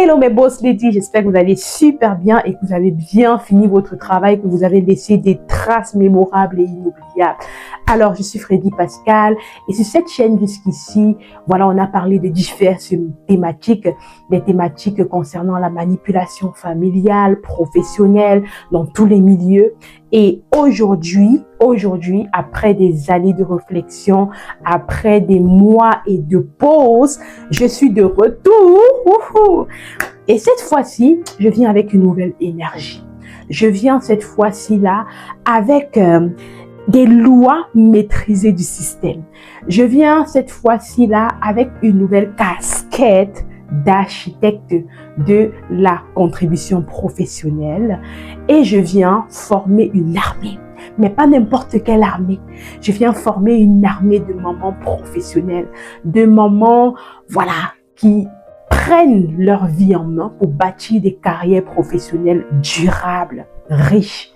Hello mes boss ladies, j'espère que vous allez super bien et que vous avez bien fini votre travail, que vous avez laissé des traces mémorables et inoubliables. Alors, je suis Freddy Pascal et sur cette chaîne jusqu'ici, voilà, on a parlé de diverses thématiques, des thématiques concernant la manipulation familiale, professionnelle, dans tous les milieux. Et aujourd'hui, après des années de réflexion, après des mois et de pause, je suis de retour. Wouhou! Et cette fois-ci, je viens avec une nouvelle énergie. Je viens cette fois-ci là avec des lois maîtrisées du système. Je viens cette fois-ci là avec une nouvelle casquette d'architecte de la contribution professionnelle et je viens former une armée. Mais pas n'importe quelle armée. Je viens former une armée de mamans professionnelles, de mamans, voilà, qui prennent leur vie en main pour bâtir des carrières professionnelles durables, riches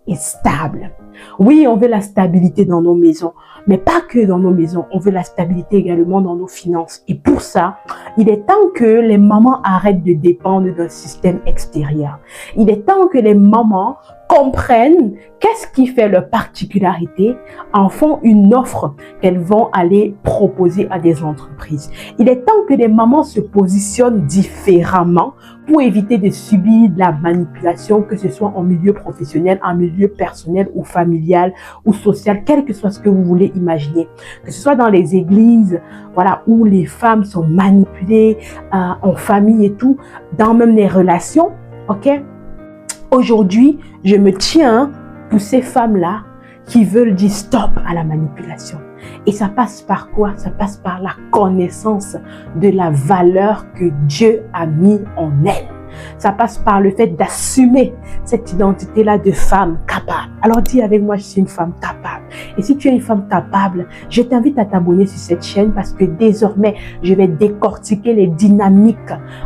et stables. Oui, on veut la stabilité dans nos maisons, mais pas que dans nos maisons. On veut la stabilité également dans nos finances. Et pour ça, il est temps que les mamans arrêtent de dépendre d'un système extérieur. Il est temps que les mamans comprennent qu'est-ce qui fait leur particularité, en font une offre qu'elles vont aller proposer à des entreprises. Il est temps que les mamans se positionnent différemment pour éviter de subir de la manipulation, que ce soit en milieu professionnel, en milieu personnel ou familial ou social, quel que soit ce que vous voulez imaginer. Que ce soit dans les églises, voilà, où les femmes sont manipulées en famille et tout, dans même les relations, ok? Aujourd'hui, je me tiens pour ces femmes-là qui veulent dire stop à la manipulation. Et ça passe par quoi? Ça passe par la connaissance de la valeur que Dieu a mis en elles. Ça passe par le fait d'assumer cette identité-là de femme capable. Alors dis avec moi, je suis une femme capable. Et si tu es une femme capable, je t'invite à t'abonner sur cette chaîne parce que désormais, je vais décortiquer les dynamiques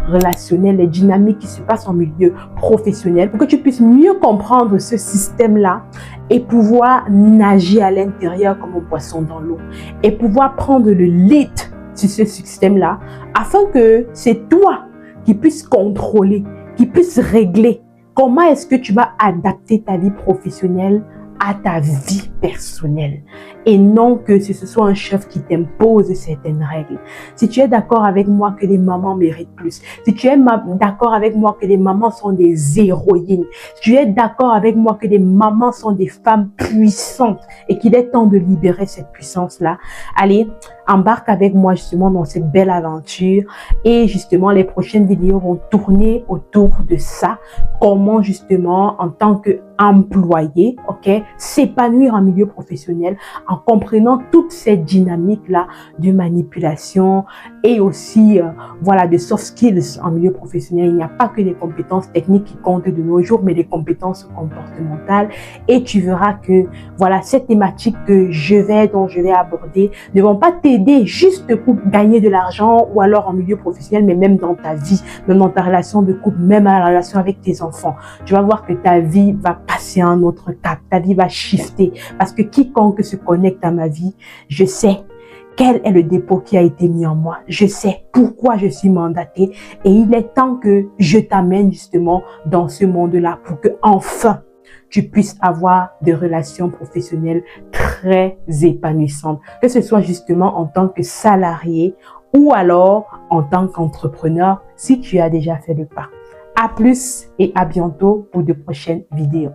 relationnelles, les dynamiques qui se passent en milieu professionnel pour que tu puisses mieux comprendre ce système-là et pouvoir nager à l'intérieur comme un poisson dans l'eau et pouvoir prendre le lead sur ce système-là afin que c'est toi qui puisse contrôler, qui puisse régler comment est-ce que tu vas adapter ta vie professionnelle à ta vie personnelle et non que ce soit un chef qui t'impose certaines règles. Si tu es d'accord avec moi que les mamans méritent plus, si tu es d'accord avec moi que les mamans sont des héroïnes, si tu es d'accord avec moi que les mamans sont des femmes puissantes et qu'il est temps de libérer cette puissance-là, allez, embarque avec moi justement dans cette belle aventure et justement les prochaines vidéos vont tourner autour de ça, comment justement en tant qu'employé, ok, s'épanouir en milieu professionnel en comprenant toutes ces dynamiques-là de manipulation et aussi voilà, de soft skills en milieu professionnel. Il n'y a pas que les compétences techniques qui comptent de nos jours, mais les compétences comportementales. Et tu verras que voilà, ces thématiques dont je vais aborder ne vont pas t'aider juste pour gagner de l'argent ou alors en milieu professionnel, mais même dans ta vie, même dans ta relation de couple, même à la relation avec tes enfants. Tu vas voir que ta vie va passer à un autre cap, ta vie va shifter parce que quiconque se connecte à ma vie, je sais quel est le dépôt qui a été mis en moi. Je sais pourquoi je suis mandatée et il est temps que je t'amène justement dans ce monde-là pour que enfin tu puisses avoir des relations professionnelles très épanouissantes, que ce soit justement en tant que salarié ou alors en tant qu'entrepreneur si tu as déjà fait le pas. À plus et à bientôt pour de prochaines vidéos.